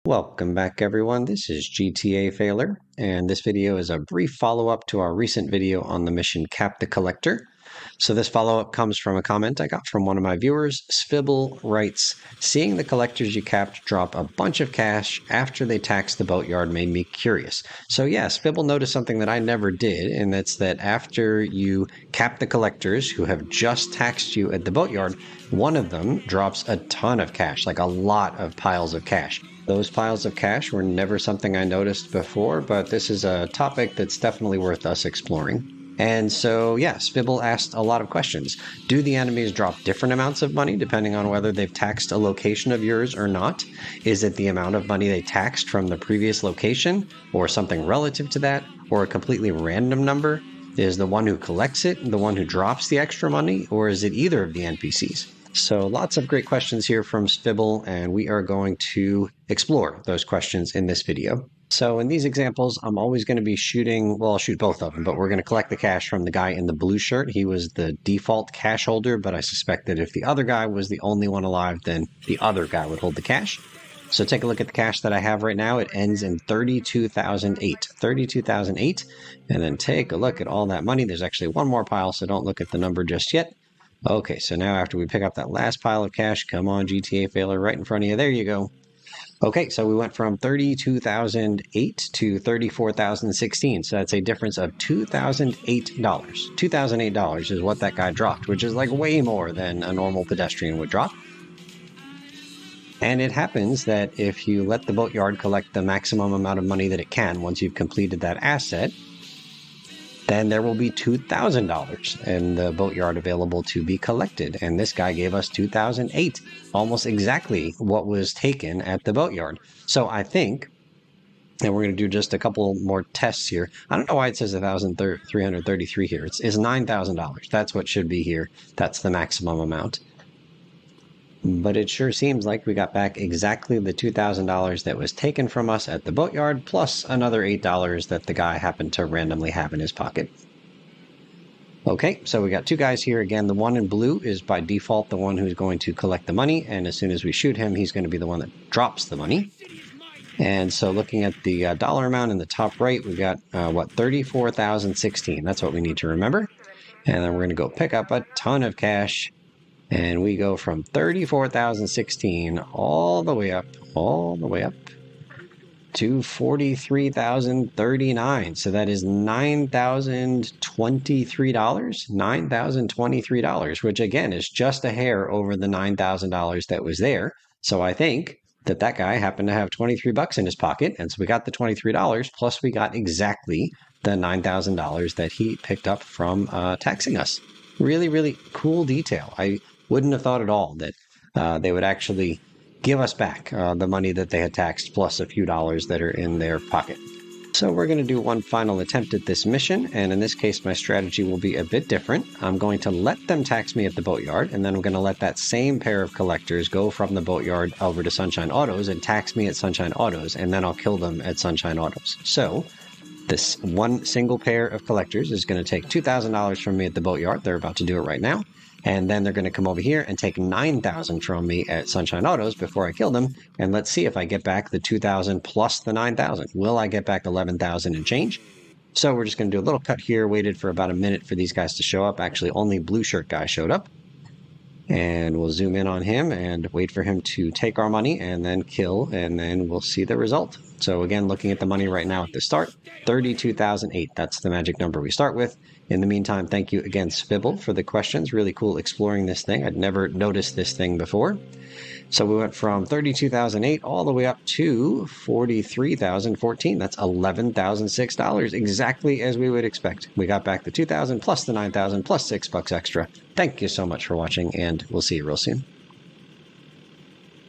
Welcome back, everyone. This is GTA Failure, and this video is a brief follow-up to our recent video on the mission Cap the Collector. So this follow-up comes from a comment I got from one of my viewers. Svibble writes, "Seeing the collectors you capped drop a bunch of cash after they taxed the boatyard made me curious." So yeah, Svibble noticed something that I never did, and that's that after you cap the collectors who have just taxed you at the boatyard, one of them drops a ton of cash, like a lot of piles of cash. Those piles of cash were never something I noticed before, but this is a topic that's definitely worth us exploring. And so, yeah, Svibble asked a lot of questions. Do the enemies drop different amounts of money depending on whether they've taxed a location of yours or not? Is it the amount of money they taxed from the previous location, or something relative to that, or a completely random number? Is the one who collects it the one who drops the extra money, or is it either of the NPCs? So lots of great questions here from Svibble, and we are going to explore those questions in this video. So in these examples, I'm always going to be shooting, well, I'll shoot both of them, but we're going to collect the cash from the guy in the blue shirt. He was the default cash holder, but I suspect that if the other guy was the only one alive, then the other guy would hold the cash. So take a look at the cash that I have right now. It ends in 32,008. 32,008. And then take a look at all that money. There's actually one more pile, so don't look at the number just yet. Okay, so now after we pick up that last pile of cash, come on, GTA Failure, right in front of you. There you go. Okay, so we went from 32,008 to 34,016. So that's a difference of $2,008. $2,008 is what that guy dropped, which is like way more than a normal pedestrian would drop. And it happens that if you let the boatyard collect the maximum amount of money that it can once you've completed that asset, then there will be $2,000 in the boatyard available to be collected. And this guy gave us 2008, almost exactly what was taken at the boatyard. So I think, and we're going to do just a couple more tests here. I don't know why it says 1,333 here. It's $9,000. That's what should be here. That's the maximum amount. But it sure seems like we got back exactly the $2,000 that was taken from us at the boatyard, plus another $8 that the guy happened to randomly have in his pocket. Okay, so we got two guys here. Again, the one in blue is by default the one who's going to collect the money, and as soon as we shoot him, he's going to be the one that drops the money. And so looking at the dollar amount in the top right, we got, 34,016. That's what we need to remember. And then we're going to go pick up a ton of cash. And we go from 34,016 all the way up to 43,039. So that is $9,023, which again is just a hair over the $9,000 that was there. So I think that guy happened to have 23 bucks in his pocket. And so we got the $23 plus we got exactly the $9,000 that he picked up from taxing us. Really, really cool detail. I wouldn't have thought at all that they would actually give us back the money that they had taxed plus a few dollars that are in their pocket. So we're going to do one final attempt at this mission, and in this case my strategy will be a bit different. I'm going to let them tax me at the boatyard, and then I'm going to let that same pair of collectors go from the boatyard over to Sunshine Autos and tax me at Sunshine Autos, and then I'll kill them at Sunshine Autos. So this one single pair of collectors is going to take $2,000 from me at the boatyard. They're about to do it right now. And then they're going to come over here and take $9,000 from me at Sunshine Autos before I kill them. And let's see if I get back the $2,000 plus the $9,000. Will I get back $11,000 and change? So we're just going to do a little cut here. Waited for about a minute for these guys to show up. Actually, only blue shirt guy showed up. And we'll zoom in on him and wait for him to take our money and then kill, and then we'll see the result. So again, looking at the money right now at the start, 32,008. That's the magic number we start with. In the meantime, thank you again, Svibble, for the questions. Really cool exploring this thing. I'd never noticed this thing before. So we went from 32,008 all the way up to 43,014. That's $11,006, exactly as we would expect. We got back the 2,000 plus the 9,000 plus $6 extra. Thank you so much for watching, and we'll see you real soon.